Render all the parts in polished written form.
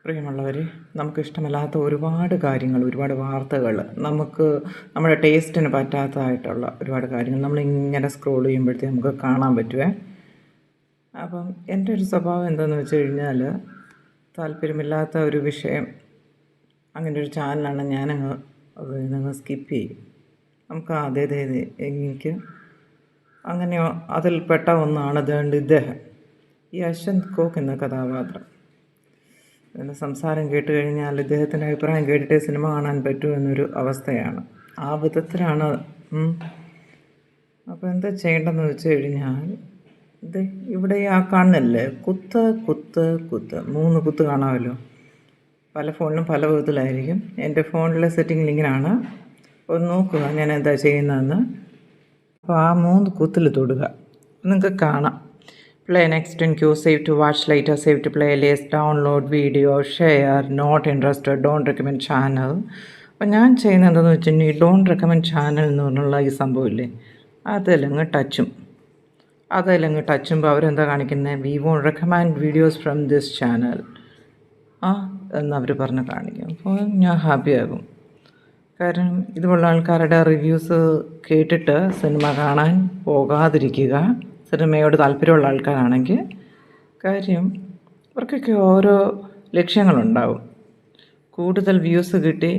പ്രിയമുള്ളവരെ, നമുക്കിഷ്ടമല്ലാത്ത ഒരുപാട് കാര്യങ്ങൾ, ഒരുപാട് വാർത്തകൾ, നമുക്ക് നമ്മുടെ ടേസ്റ്റിന് പറ്റാത്തതായിട്ടുള്ള ഒരുപാട് കാര്യങ്ങൾ നമ്മളിങ്ങനെ സ്ക്രോൾ ചെയ്യുമ്പോഴത്തേക്ക് നമുക്ക് കാണാൻ പറ്റുമേ. അപ്പം എൻ്റെ ഒരു സ്വഭാവം എന്താണെന്ന് വെച്ച് കഴിഞ്ഞാൽ, താല്പര്യമില്ലാത്ത ഒരു വിഷയം, അങ്ങനെ ഒരു ചാനലാണ് ഞാനങ്ങ് നിങ്ങൾ സ്കിപ്പ് ചെയ്യും. നമുക്ക് അതേതേത് എനിക്ക് അങ്ങനെയോ അതിൽപ്പെട്ട ഒന്നാണ് ഇദ്ദേഹം, ഈ അശ്വന്ത് കോക്ക് എന്ന കഥാപാത്രം. ഇതിൻ്റെ സംസാരം കേട്ട് കഴിഞ്ഞാൽ ഇദ്ദേഹത്തിൻ്റെ അഭിപ്രായം കേട്ടിട്ടേ സിനിമ കാണാൻ പറ്റൂ എന്നൊരു അവസ്ഥയാണ്. ആ വിധത്തിലാണ്. അപ്പോൾ എന്താ ചെയ്യേണ്ടതെന്ന് വെച്ച് കഴിഞ്ഞാൽ, ഇത് ഇവിടെ ആ കാണുന്നില്ലേ, കുത്ത് 3 കുത്ത് കാണാമല്ലോ. പല ഫോണിലും പല വിധത്തിലായിരിക്കും. എൻ്റെ ഫോണിലെ സെറ്റിങ്ങിൽ ഇങ്ങനെയാണ്. ഒന്ന് നോക്കുക ഞാൻ എന്താ ചെയ്യുന്നതെന്ന്. അപ്പോൾ ആ 3 കുത്തിൽ തൊടുക, നിങ്ങൾക്ക് കാണാം. Play next in queue, save to watch later, save to playlist, download video, share, not interested, don't recommend channel. അപ്പോൾ ഞാൻ ചെയ്യുന്നത് എന്താണെന്ന് വെച്ചിട്ടുണ്ടെങ്കിൽ, ഡോണ്ട് റെക്കമെൻഡ് ചാനൽ എന്ന് പറഞ്ഞുള്ള ഈ സംഭവമില്ലേ, അതിലങ്ങ് ടച്ചുമ്പോൾ അവരെന്താ കാണിക്കുന്നത്, we won't recommend videos from this channel എന്നവർ പറഞ്ഞ് കാണിക്കും. അപ്പോൾ ഞാൻ ഹാപ്പിയാകും. കാരണം ഇതുപോലുള്ള ആൾക്കാരുടെ റിവ്യൂസ് കേട്ടിട്ട് സിനിമ കാണാൻ പോകാതിരിക്കുക. സിനിമയോട് താല്പര്യമുള്ള ആൾക്കാരാണെങ്കിൽ. കാര്യം ഇവർക്കൊക്കെ ഓരോ ലക്ഷ്യങ്ങളുണ്ടാവും. കൂടുതൽ വ്യൂസ് കിട്ടി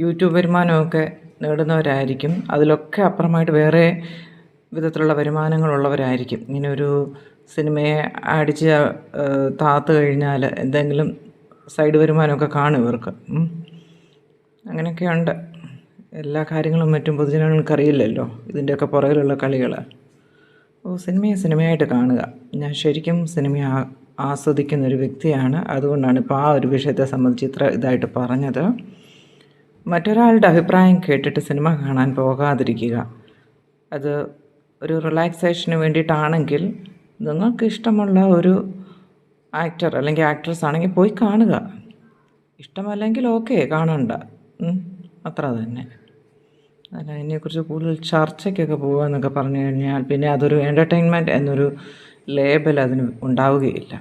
യൂട്യൂബ് വരുമാനമൊക്കെ നേടുന്നവരായിരിക്കും. അതിലൊക്കെ അപ്പുറമായിട്ട് വേറെ വിധത്തിലുള്ള വരുമാനങ്ങളുള്ളവരായിരിക്കും. ഇങ്ങനെ ഒരു സിനിമയെ അടിച്ച് താത്ത് കഴിഞ്ഞാൽ എന്തെങ്കിലും സൈഡ് വരുമാനമൊക്കെ കാണും ഇവർക്ക്. അങ്ങനെയൊക്കെയുണ്ട്. എല്ലാ കാര്യങ്ങളും മറ്റും പൊതുജനങ്ങൾക്കറിയില്ലല്ലോ ഇതിൻ്റെയൊക്കെ പുറകിലുള്ള കളികൾ. സിനിമയായിട്ട് കാണുക. ഞാൻ ശരിക്കും സിനിമയെ ആസ്വദിക്കുന്നൊരു വ്യക്തിയാണ്. അതുകൊണ്ടാണ് ഇപ്പോൾ ആ ഒരു വിഷയത്തെ സംബന്ധിച്ച് ഇത്ര ഇതായിട്ട് പറഞ്ഞത്. മറ്റൊരാളുടെ അഭിപ്രായം കേട്ടിട്ട് സിനിമ കാണാൻ പോകാതിരിക്കുക. അത് ഒരു റിലാക്സേഷന് വേണ്ടിയിട്ടാണെങ്കിൽ, നിങ്ങൾക്ക് ഇഷ്ടമുള്ള ഒരു ആക്ടർ അല്ലെങ്കിൽ ആക്ട്രസ് ആണെങ്കിൽ പോയി കാണുക. ഇഷ്ടമല്ലെങ്കിൽ ഓക്കെ, കാണണ്ട, അത്ര തന്നെ. അല്ല, അതിനെക്കുറിച്ച് കൂടുതൽ ചർച്ചയ്ക്കൊക്കെ പോകുക എന്നൊക്കെ പറഞ്ഞു കഴിഞ്ഞാൽ പിന്നെ അതൊരു എൻ്റർടൈൻമെൻറ്റ് എന്നൊരു ലേബൽ അതിന് ഉണ്ടാവുകയില്ല.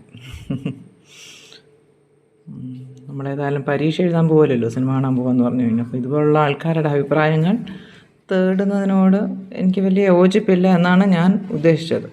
നമ്മളേതായാലും പരീക്ഷ എഴുതാൻ പോകില്ലല്ലോ സിനിമ കാണാൻ പോകുകയെന്ന് പറഞ്ഞു കഴിഞ്ഞാൽ. അപ്പോൾ ഇതുപോലുള്ള ആൾക്കാരുടെ അഭിപ്രായങ്ങൾ തേടുന്നതിനോട് എനിക്ക് വലിയ യോജിപ്പില്ല എന്നാണ് ഞാൻ ഉദ്ദേശിച്ചത്.